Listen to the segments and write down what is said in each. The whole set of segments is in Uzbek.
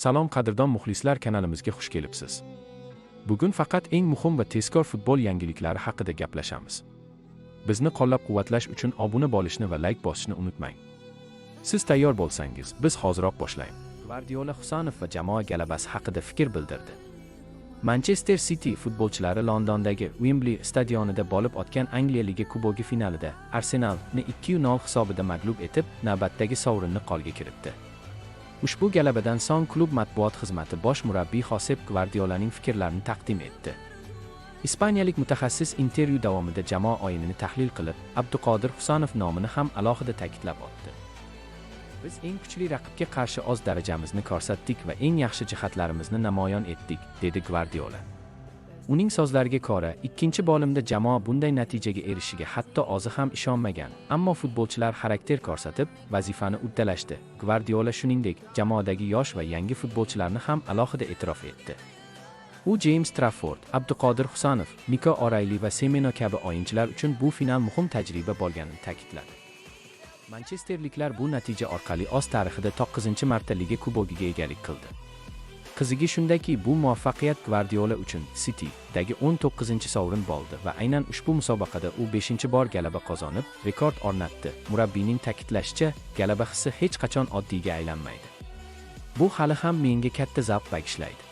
Salom qadrdon muxlislar, kanalimizga xush kelibsiz. Bugun faqat eng muhim va tezkor futbol yangiliklari haqida gaplashamiz. Bizni qo'llab-quvvatlash uchun obuna bo'lishni va like bosishni unutmang. Siz tayyor bo'lsangiz, biz hoziroq boshlaymiz. Gvardiola Husanov va jamoa g'alabasi haqida fikr bildirdi. Manchester City futbolchilari Londondagi Wembley stadionida bo'lib o'tgan Angliya Ligi Kubogi finalida Arsenalni 2-0 hisobida mag'lub etib, navbatdagi sovrinni qo'lga kiritdi. Ushbu g'alabadan so'ng klub matbuot xizmati bosh murabbiy Josep Gvardiolaning fikrlarini taqdim etdi. Ispaniyalik mutaxassis intervyu davomida jamoa o'yinini tahlil qilib, Abduqodir Husanov nomini ham alohida ta'kidlab o'tdi. Biz eng kuchli raqibga qarshi o'z darajamizni ko'rsatdik va eng yaxshi jihatlarimizni namoyon etdik, dedi Gvardiola. Uning so'zlariga ko'ra, ikkinchi bo'limda jamoa bunday natijaga erishishiga hatto o'zi ham ishonmagan, ammo futbolchilar xarakter ko'rsatib, vazifani uddalashdi. Gvardiola shuningdek, jamoadagi yosh va yangi futbolchilarni ham alohida e'tirof etdi. U James Trafford, Abduqodir Husanov, Miko O'Reilly va Semeno kabi o'yinchilar uchun bu final muhim tajriba bo'lganini ta'kidladi. Manchesterliklar bu natija orqali o'z tarixida 9-marta Liga Kubogiga egalik qildi. Qizigi shundaki, bu muvaffaqiyat Gvardiola uchun City'dagi 19-sovrin bo'ldi va aynan ushbu musobaqada u 5-bor g'alaba qozonib, rekord o'rnatdi. Murabbiyning ta'kidlashicha, g'alaba hissi hech qachon oddiyga aylanmaydi. Bu hali ham menga katta zavq bag'ishlaydi.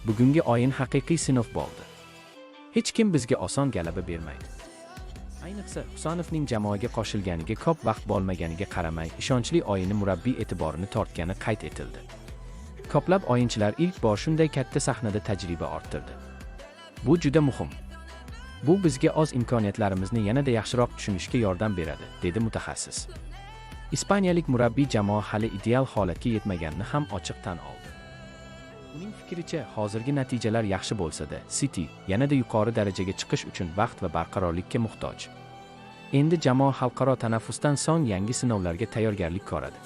Bugungi o'yin haqiqiy sinov bo'ldi. Hech kim bizga oson g'alaba bermaydi. Ayniqsa, Husanovning jamoaga qo'shilganiga ko'p vaqt bo'lmaganiga qaramay, ishonchli o'yini murabbiy e'tiborini tortgani qayd etildi. Ko'plab o'yinchilar ilk bor shunday katta sahnada tajriba orttirdi. Bu juda muhim. Bu bizga o'z imkoniyatlarimizni yanada yaxshiroq tushunishga yordam beradi, dedi mutaxassis. Ispaniyalik murabbiy jamoa hali ideal holatga yetmaganini ham ochiq tan oldi. Uning fikricha, hozirgi natijalar yaxshi bo'lsa-da, City yanada yuqori darajaga chiqish uchun vaqt va barqarorlikka muhtoj. Endi jamoa xalqaro tanaffusdan so'ng yangi sinovlarga tayyorgarlik ko'radi.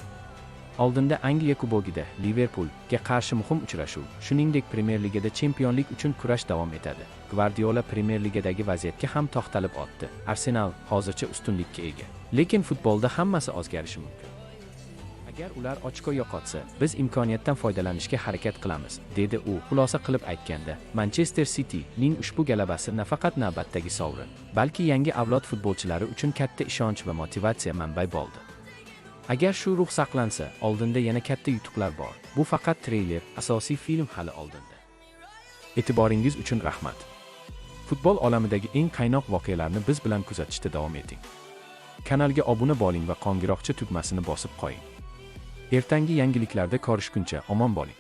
Oldinda Angliya Kubogida Liverpoolga qarshi muhim uchrashuv, shuningdek Premyer Ligada chempionlik uchun kurash davom etadi. Gvardiola Premyer Ligadagi vaziyatga ham to'xtalib o'tdi. Arsenal hozircha ustunlikka ega, lekin futbolda hammasi o'zgarishi mumkin. Agar ular ochko yo'qotsa, biz imkoniyatdan foydalanishga harakat qilamiz, dedi u. Xulosa qilib aytganda, Manchester City'ning ushbu g'alabasi nafaqat navbatdagi sovrin, balki yangi avlod futbolchilari uchun katta ishonch va motivatsiya manbai bo'ldi. Agar shu ruh saqlansa, oldinda yana katta yutuqlar bor. Bu faqat treyler, asosiy film hali oldinda. E'tiboringiz uchun rahmat. Futbol olamidagi eng qaynoq voqealarni biz bilan kuzatishda davom eting. Kanalga obuna bo'ling va qo'ng'iroqcha tugmasini bosib qo'ying. Ertangi yangiliklarda ko'rishguncha omon bo'ling.